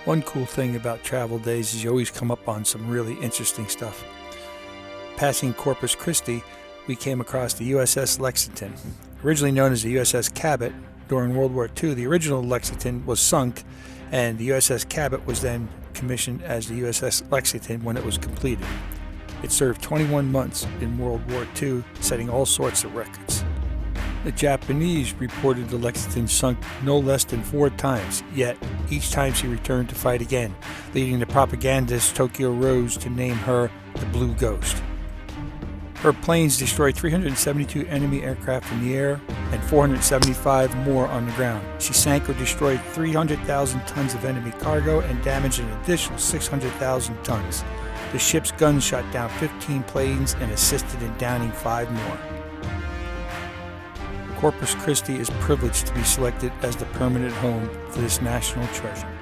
One cool thing about travel days is you always come up on some really interesting stuff. Passing Corpus Christi, we came across the USS Lexington. Originally known as the USS Cabot, during World War II, the original Lexington was sunk, and the USS Cabot was then commissioned as the USS Lexington when it was completed. It served 21 months in World War II, setting all sorts of records. The Japanese reported the Lexington sunk no less than 4 times, yet each time she returned to fight again, leading the propagandist Tokyo Rose to name her the Blue Ghost. Her planes destroyed 372 enemy aircraft in the air and 475 more on the ground. She sank or destroyed 300,000 tons of enemy cargo and damaged an additional 600,000 tons. The ship's guns shot down 15 planes and assisted in downing 5 more. Corpus Christi is privileged to be selected as the permanent home for this national treasure.